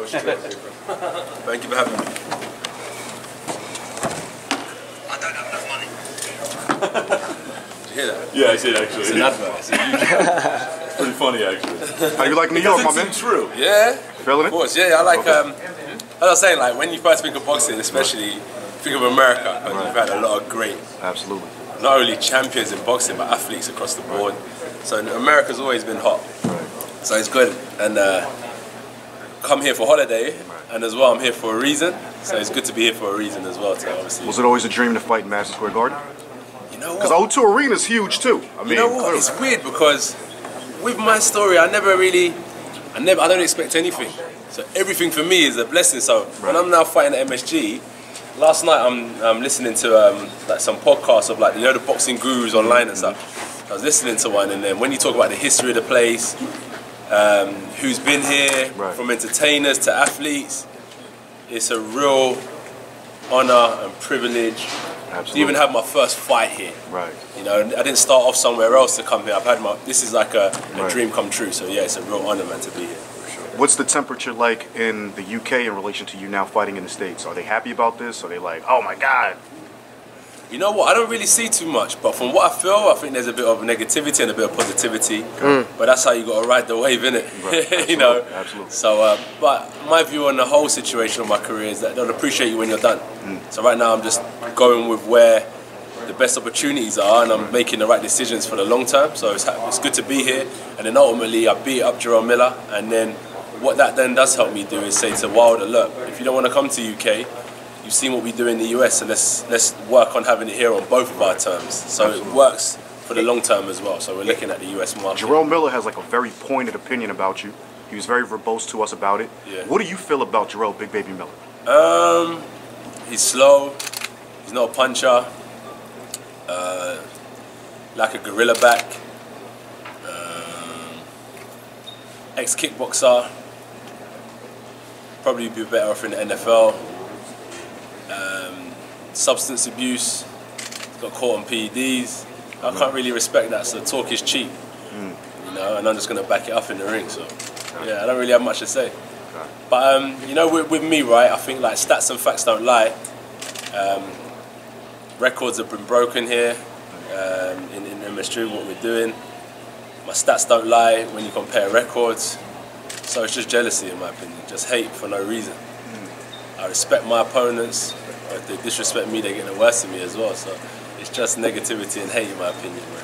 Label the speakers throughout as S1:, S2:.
S1: Thank you for having me.
S2: I don't have enough money.
S1: Did you hear that?
S3: Yeah, I did actually.
S1: It's an advert. It's a YouTube.
S3: It's pretty funny actually.
S4: How you like New York, my man?
S3: True.
S1: Yeah.
S4: Feeling it?
S1: Of course. Yeah, I like. As I was saying, like when you first think of boxing, especially think of America, and you've had a lot of great,
S4: Absolutely.
S1: not only champions in boxing but athletes across the board. So America's always been hot. So it's good. And come here for holiday, and as well I'm here for a reason. So it's good to be here for a reason as well. So obviously.
S4: Was it always a dream to fight in Madison Square Garden?
S1: You know what?
S4: Because O2 Arena is huge too. I mean,
S1: you know what? It's weird because with my story, I don't expect anything. So everything for me is a blessing. So when I'm now fighting at MSG, last night I'm listening to like some podcasts of like, you know, the boxing gurus online and stuff. I was listening to one, and then when you talk about the history of the place, who's been here, from entertainers to athletes, it's a real honor and privilege to even have my first fight here.
S4: Right.
S1: You know, I didn't start off somewhere else to come here. I've had this is like a dream come true. So yeah, it's a real honor, man, to be here. For sure.
S4: What's the temperature like in the UK in relation to you now fighting in the States? Are they happy about this? Are they like, oh my God?
S1: You know what? I don't really see too much, but from what I feel, I think there's a bit of negativity and a bit of positivity. But that's how you got to ride the wave, innit?
S4: Right.
S1: You know.
S4: Absolutely.
S1: So, but my view on the whole situation of my career is that they'll appreciate you when you're done. So right now, I'm just going with where the best opportunities are, and I'm making the right decisions for the long term. So it's good to be here, and then ultimately I beat up JARRELL Miller, and then what that then does help me do is say to Wilder, look, if you don't want to come to UK, you've seen what we do in the US, so let's work on having it here on both of our terms. So it works for the long term as well. So we're looking at the US market.
S4: JARRELL Miller has like a very pointed opinion about you. He was very verbose to us about it.
S1: Yeah.
S4: What do you feel about JARRELL Big Baby Miller?
S1: He's slow. He's not a puncher. Like a gorilla back. Ex-kickboxer. Probably be better off in the NFL. Substance abuse. Got caught on PEDs. I can't really respect that. So talk is cheap. You know, and I'm just gonna back it up in the ring. So yeah, I don't really have much to say. But you know, with me, right? I think like stats and facts don't lie. Records have been broken here in MSG, what we're doing. My stats don't lie when you compare records. So it's just jealousy, in my opinion. Just hate for no reason. I respect my opponents. If they disrespect me, they get the worst of me as well. So it's just negativity and hate, in my opinion, man.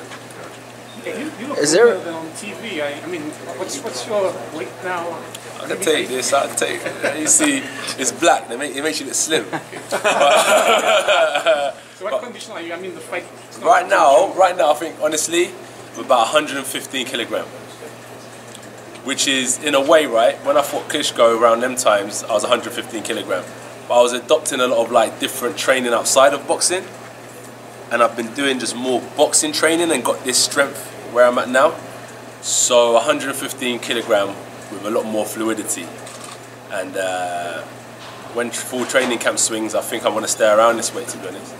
S5: Yeah, you look better than on TV. I mean, what's your weight now?
S1: I can take this. I can take it. You see, it's black. It makes you look slim.
S5: So what condition are you? I mean, the fight.
S1: Right now, I think honestly, I'm about 115 kilograms, which is in a way, right. When I fought Klitschko around them times, I was 115 kilograms. But I was adopting a lot of like different training outside of boxing, and I've been doing just more boxing training and got this strength where I'm at now. So 115 kilograms with a lot more fluidity, and when full training camp swings, I think I want to stay around this weight, to be honest.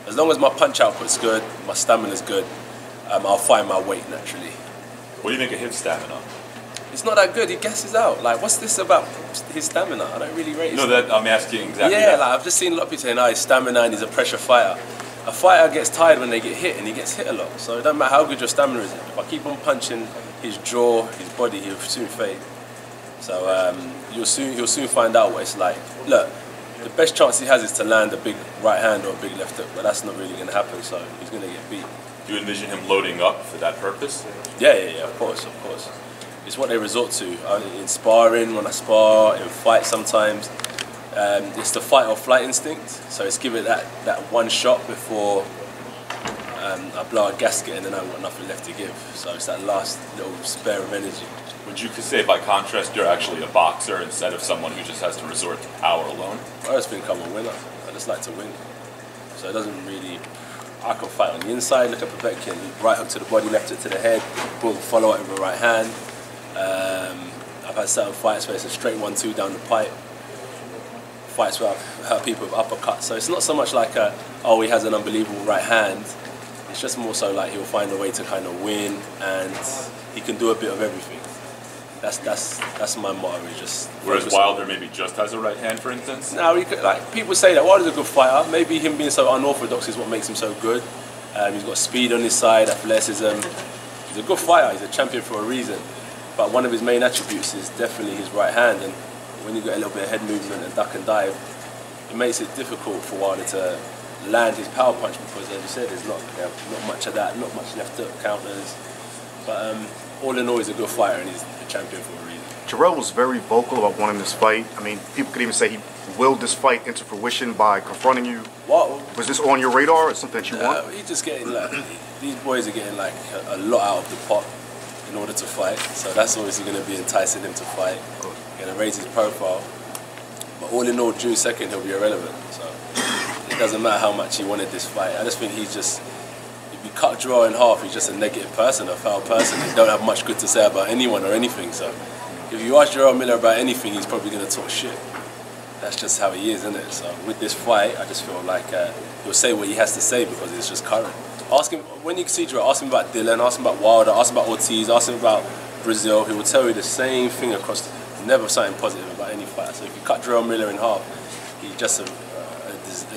S1: As long as my punch output's good, my stamina's good, I'll find my weight naturally.
S3: What do you think of his stamina?
S1: It's not that good. He gasses out. Like, what's this about his stamina? I don't really rate his
S3: stamina. That I'm asking exactly.
S1: Yeah, like I've just seen a lot of people saying, "Oh, his stamina and he's a pressure fighter." A fighter gets tired when they get hit, and he gets hit a lot. So it doesn't matter how good your stamina is. If I keep on punching his jaw, his body, he'll soon fade. So he'll soon find out what it's like. Look, the best chance he has is to land a big right hand or a big left hook, but that's not really going to happen. So he's going to get beat.
S3: Do you envision him loading up for that purpose?
S1: Yeah, of course. It's what they resort to in sparring, when I spar, in fights sometimes. It's the fight or flight instinct, so it's give it that one shot before I blow a gasket and then I've got nothing left to give. So it's that last little spare of energy.
S3: Would you say, by contrast, you're actually a boxer instead of someone who just has to resort to power alone?
S1: I just think I'm a winner. I just like to win. So it doesn't really... I can fight on the inside, look at Povetkin, right hook to the body, left hook to the head, boom, follow it with a right hand. I've had certain fights where it's a straight 1-2 down the pipe. Fights where I've hurt people with uppercuts. So it's not so much like he has an unbelievable right hand. It's just more so like he'll find a way to kind of win, and he can do a bit of everything. That's my motto. Is just
S3: Whereas
S1: focus on-
S3: Wilder maybe just has a right hand, for instance.
S1: Now, like people say that Wilder's a good fighter. Maybe him being so unorthodox is what makes him so good. He's got speed on his side, athleticism. He's a good fighter. He's a champion for a reason. But one of his main attributes is definitely his right hand. And when you get a little bit of head movement and duck and dive, it makes it difficult for Wilder to land his power punch because, as you said, there's not much of that, not much left hook counters. But all in all, he's a good fighter and he's a champion for a reason.
S4: Jarrell was very vocal about wanting this fight. I mean, people could even say he willed this fight into fruition by confronting you.
S1: What?
S4: Was this on your radar or something that you want?
S1: He's just getting like, these boys are getting like a lot out of the pot in order to fight. So that's obviously going to be enticing him to fight. Going to raise his profile. But all in all, June 2nd, he'll be irrelevant. So it doesn't matter how much he wanted this fight. I just think he's just, if you cut Jarrell in half, he's just a negative person, a foul person. He don't have much good to say about anyone or anything. So if you ask Jarrell Miller about anything, he's probably going to talk shit. That's just how he is, isn't it? So with this fight, I just feel like he'll say what he has to say because it's just current. Ask him, when you see Jarrell, ask him about Dylan, ask him about Wilder, ask him about Ortiz, ask him about Brazil. He will tell you the same thing across, never something positive about any fighter. So if you cut Jarrell Miller in half, he's just a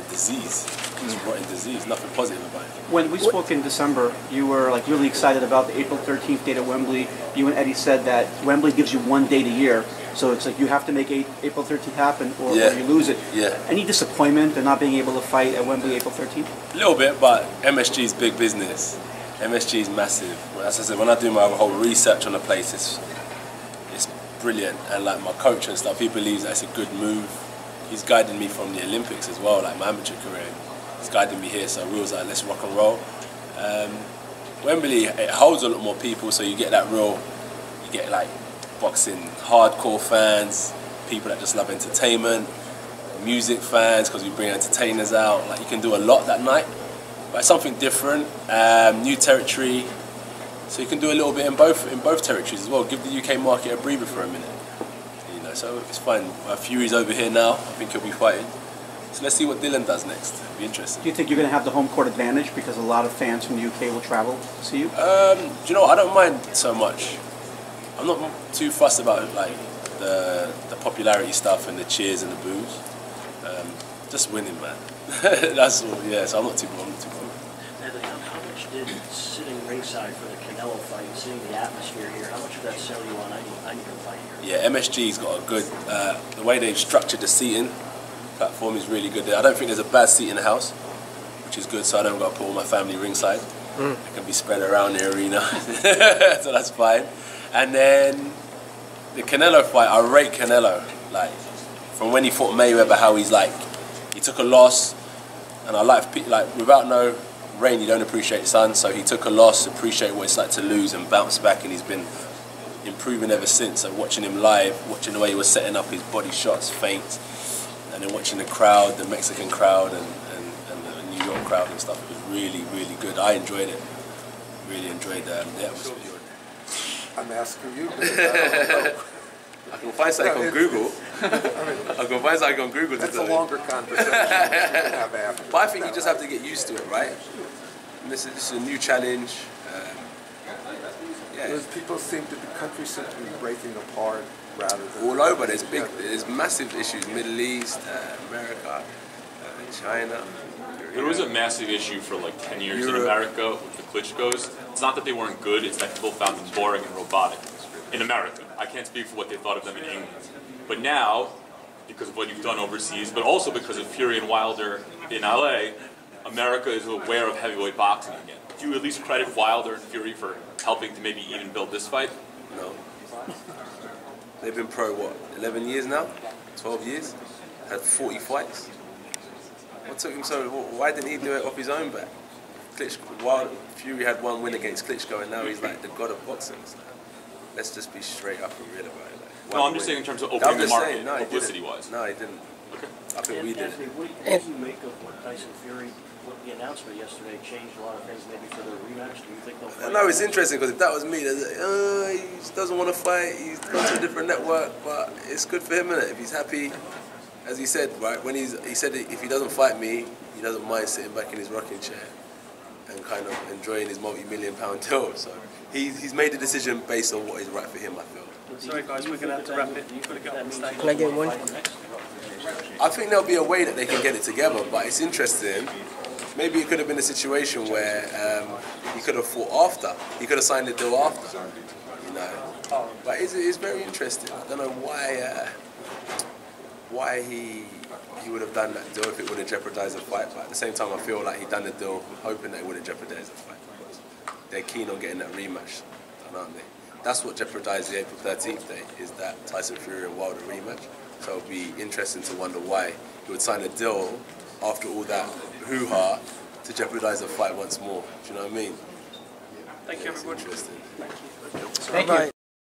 S1: disease. He's a rotten disease, nothing positive about it.
S6: When we spoke in December, you were like really excited about the April 13th date at Wembley. You and Eddie said that Wembley gives you one date a year, so it's like you have to make April 13th happen or you lose it.
S1: Yeah.
S6: Any disappointment in not being able to fight at Wembley April 13th?
S1: A little bit, but MSG is big business. MSG is massive. As I said, when I do my whole research on the place, it's brilliant. And like my coach and stuff, he believes that's a good move. He's guided me from the Olympics as well, like my amateur career. He's guided me here, so we was like, let's rock and roll. Wembley, it holds a lot more people, so you get that real, you get like boxing hardcore fans, people that just love entertainment, music fans, because we bring entertainers out. Like you can do a lot that night, but it's something different, new territory, so you can do a little bit in both territories as well. Give the UK market a breather for a minute. So it's fine. Fury's over here now. I think he'll be fighting. So let's see what Dylan does next. It'll be interesting.
S6: Do you think you're going to have the home court advantage because a lot of fans from the UK will travel to see you?
S1: Do you know what? I don't mind so much. I'm not too fussed about like the popularity stuff and the cheers and the boos. Just winning, man. That's all. Yeah. So I'm not too bothered.
S7: Natalie, how much did sitting ringside for the Canelo fight and seeing the atmosphere here, how much of that sell you on I need to fight here?
S1: Yeah, MSG's got a good, the way they've structured the seating platform is really good there. I don't think there's a bad seat in the house, which is good, so I don't got to put all my family ringside. It can be spread around the arena, so that's fine. And then the Canelo fight, I rate Canelo. Like, from when he fought Mayweather, how he's like, he took a loss, and I like without no rain, you don't appreciate sun, so he took a loss, appreciate what it's like to lose and bounce back, and he's been improving ever since. So watching him live, watching the way he was setting up his body shots, feints, and then watching the crowd, the Mexican crowd and the New York crowd and stuff, it was really, really good. I enjoyed it. Really enjoyed the atmosphere.
S8: I'm asking you. I
S1: can find something on Google. I can find something on Google.
S8: That's a longer conversation. Have after.
S1: But I think you just have to get used to it, right? And this is a new challenge.
S8: Because people the country seems to be breaking apart rather than...
S1: All over, there's massive issues. Middle East, America, China.
S3: There was a massive issue for like 10 years in America with the Klitschko's. It's not that they weren't good, it's that people found them boring and robotic. In America. I can't speak for what they thought of them in England. But now, because of what you've done overseas, but also because of Fury and Wilder in LA, America is aware of heavyweight boxing again. Do you at least credit Wilder and Fury for helping to maybe even build this fight?
S1: No. They've been pro, what, 11 years now? 12 years? Had 40 fights? What took him so, why didn't he do it off his own back? Fury had one win against Klitschko and now he's like the god of boxing. So let's just be straight up and real about it. Like,
S3: no, I'm just saying in terms of opening the market, publicity-wise.
S1: No, he didn't.
S3: Okay.
S1: I think we did.
S7: Anthony, what do you make of what Tyson Fury, the announcement yesterday changed a lot of things maybe for the rematch? Do you think they'll fight?
S1: No, it's interesting because if that was me, they'd like, he just doesn't want to fight, he's gone to a different network, but it's good for him, innit? If he's happy, as he said, right, when he said if he doesn't fight me, he doesn't mind sitting back in his rocking chair and kind of enjoying his multi-million-pound deal. So he's made a decision based on what is right for him, I feel.
S9: Sorry guys, we're going to have to wrap it. You've got to get on the stage.
S10: Can I get one?
S1: I think there'll be a way that they can get it together, but it's interesting. Maybe it could have been a situation where he could have fought after. He could have signed the deal after, you know. But it's very interesting. I don't know why he would have done that deal if it would have jeopardized the fight. But at the same time, I feel like he done the deal hoping that it wouldn't jeopardize the fight. They're keen on getting that rematch, aren't they? That's what jeopardized the April 13th day, is that Tyson Fury and Wilder rematch. So it'll be interesting to wonder why he would sign a deal after all that hoo-ha to jeopardize the fight once more. Do you know what I mean?
S9: Thank you, everyone.
S1: Interesting.
S6: Thank you.